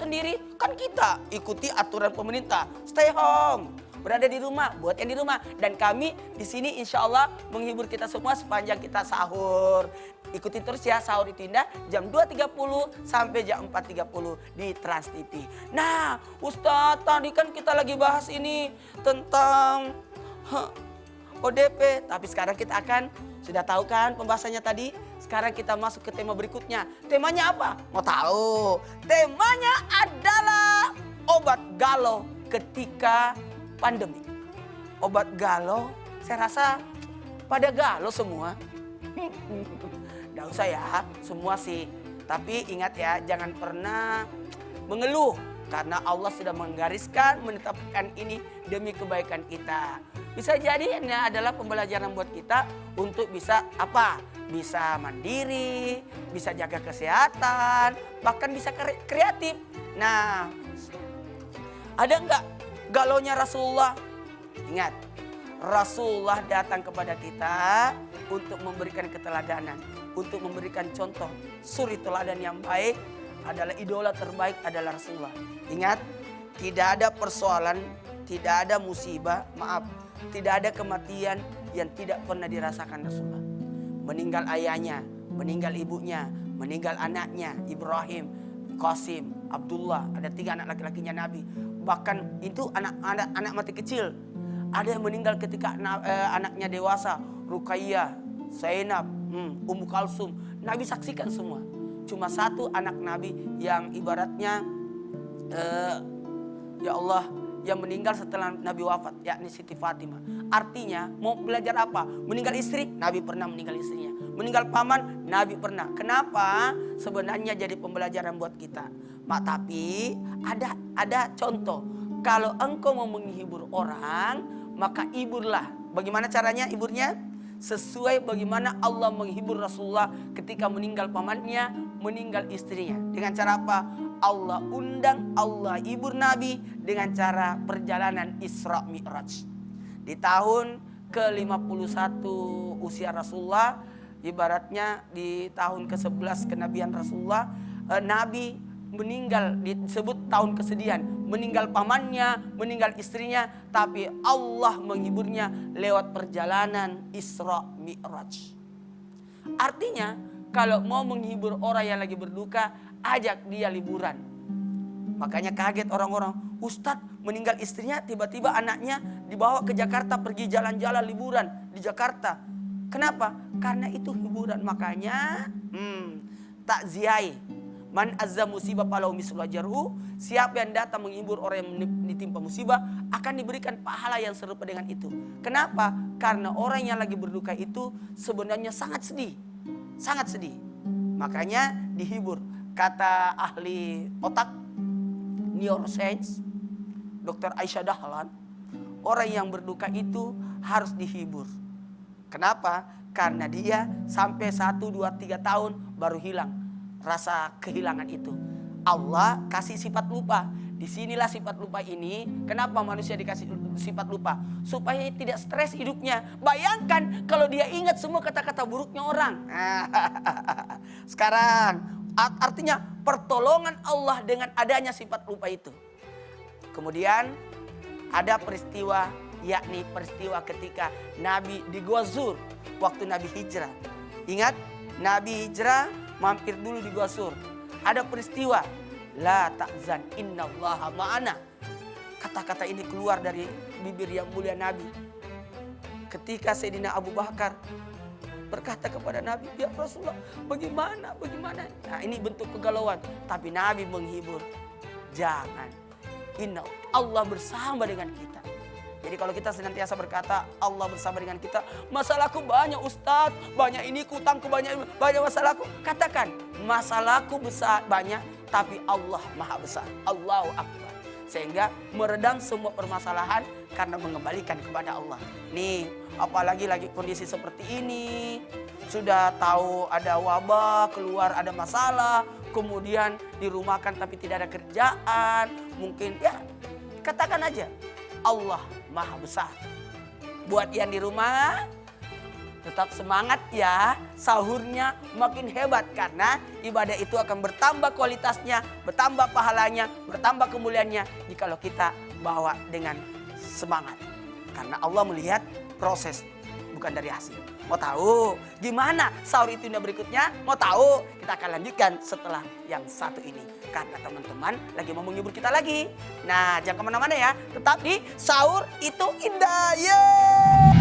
sendiri, kan kita ikuti aturan pemerintah. Stay home. Berada di rumah, buat yang di rumah. Dan kami di sini insya Allah menghibur kita semua sepanjang kita sahur. Ikuti terus ya, Sahur Itu Indah jam 2.30 sampai jam 4.30 di Trans TV. Nah, Ustadz, tadi kan kita lagi bahas ini tentang ODP. Tapi sekarang kita akan, sudah tahu kan pembahasannya tadi? Sekarang kita masuk ke tema berikutnya. Temanya apa? Mau tahu? Temanya adalah obat galau ketika pandemi. Obat galau, saya rasa pada galau semua. Nggak usah ya, semua sih. Tapi ingat ya, jangan pernah mengeluh. Karena Allah sudah menggariskan, menetapkan ini demi kebaikan kita. Bisa jadi ini adalah pembelajaran buat kita untuk bisa apa? Bisa mandiri, bisa jaga kesehatan, bahkan bisa kreatif. Nah, ada nggak galaunya Rasulullah? Ingat, Rasulullah datang kepada kita untuk memberikan keteladanan, untuk memberikan contoh. Suri teladan yang baik adalah idola terbaik adalah Rasulullah. Ingat, tidak ada persoalan, tidak ada musibah, tidak ada kematian yang tidak pernah dirasakan Rasulullah. Meninggal ayahnya, meninggal ibunya, meninggal anaknya, Ibrahim, Qasim, Abdullah, ada 3 anak laki-lakinya Nabi. Bahkan itu anak mati kecil. Ada yang meninggal ketika anaknya dewasa, Ruqayyah, Zainab, Ummu Kalsum. Nabi saksikan semua. Cuma satu anak Nabi yang ibaratnya ya Allah, yang meninggal setelah Nabi wafat, yakni Siti Fatimah. Artinya mau belajar apa? Meninggal istri, Nabi pernah meninggal istrinya. Meninggal paman, Nabi pernah. Kenapa? Sebenarnya jadi pembelajaran buat kita. Tapi ada contoh. Kalau engkau mau menghibur orang, maka hiburlah. Bagaimana caranya hiburnya? Sesuai bagaimana Allah menghibur Rasulullah ketika meninggal pamannya, meninggal istrinya. Dengan cara apa? Allah undang, Allah hibur Nabi dengan cara perjalanan Isra Mi'raj. Di tahun ke-51 usia Rasulullah, ibaratnya di tahun ke-11 kenabian Rasulullah, Nabi meninggal, disebut tahun kesedihan. Meninggal pamannya, meninggal istrinya, tapi Allah menghiburnya lewat perjalanan Isra Mi'raj. Artinya, kalau mau menghibur orang yang lagi berduka, ajak dia liburan. Makanya kaget orang-orang, Ustadz meninggal istrinya, tiba-tiba anaknya dibawa ke Jakarta, pergi jalan-jalan liburan di Jakarta. Kenapa? Karena itu hiburan. Makanya takziah. Man azza musibah falahu mislu ajruhu. Siapa yang datang menghibur orang yang ditimpa musibah akan diberikan pahala yang serupa dengan itu. Kenapa? Karena orang yang lagi berduka itu sebenarnya sangat sedih. Sangat sedih. Makanya dihibur. Kata ahli otak, neuroscience, Dr. Aisyah Dahlan, orang yang berduka itu harus dihibur. Kenapa? Karena dia sampai 1, 2, 3 tahun baru hilang rasa kehilangan itu. Allah kasih sifat lupa. Disinilah sifat lupa ini. Kenapa manusia dikasih sifat lupa? Supaya tidak stres hidupnya. Bayangkan kalau dia ingat semua kata-kata buruknya orang. Sekarang artinya pertolongan Allah dengan adanya sifat lupa itu. Kemudian ada peristiwa, yakni peristiwa ketika Nabi di Gua Zur, waktu Nabi hijrah. Ingat, Nabi hijrah mampir dulu di Gua Zur. Ada peristiwa, la ta'zan innallaha ma'ana. Kata-kata ini keluar dari bibir yang mulia Nabi. Ketika Sayyidina Abu Bakar berkata kepada Nabi, ya Rasulullah, bagaimana? Nah, ini bentuk kegalauan. Tapi Nabi menghibur. Jangan. Inna Allah bersama dengan kita. Jadi kalau kita senantiasa berkata Allah bersama dengan kita, masalahku banyak Ustadz, banyak ini kutangku, banyak masalahku. Katakan, masalahku besar banyak, tapi Allah maha besar. Allahu Akbar. Sehingga meredam semua permasalahan karena mengembalikan kepada Allah. Nih, apalagi lagi kondisi seperti ini. Sudah tahu ada wabah, keluar ada masalah, kemudian dirumahkan tapi tidak ada kerjaan. Mungkin ya katakan aja, Allah maha besar. Buat yang di rumah, Tetap semangat ya, sahurnya makin hebat karena ibadah itu akan bertambah kualitasnya, bertambah pahalanya, bertambah kemuliaannya jikalau kita bawa dengan semangat. Karena Allah melihat proses bukan dari hasil. Mau tahu gimana sahur itu berikutnya? Mau tahu? Kita akan lanjutkan setelah yang satu ini. Karena teman-teman lagi mau menghibur kita lagi. Nah, jangan kemana-mana ya. Tetap di Sahur Itu Indah. Yeay!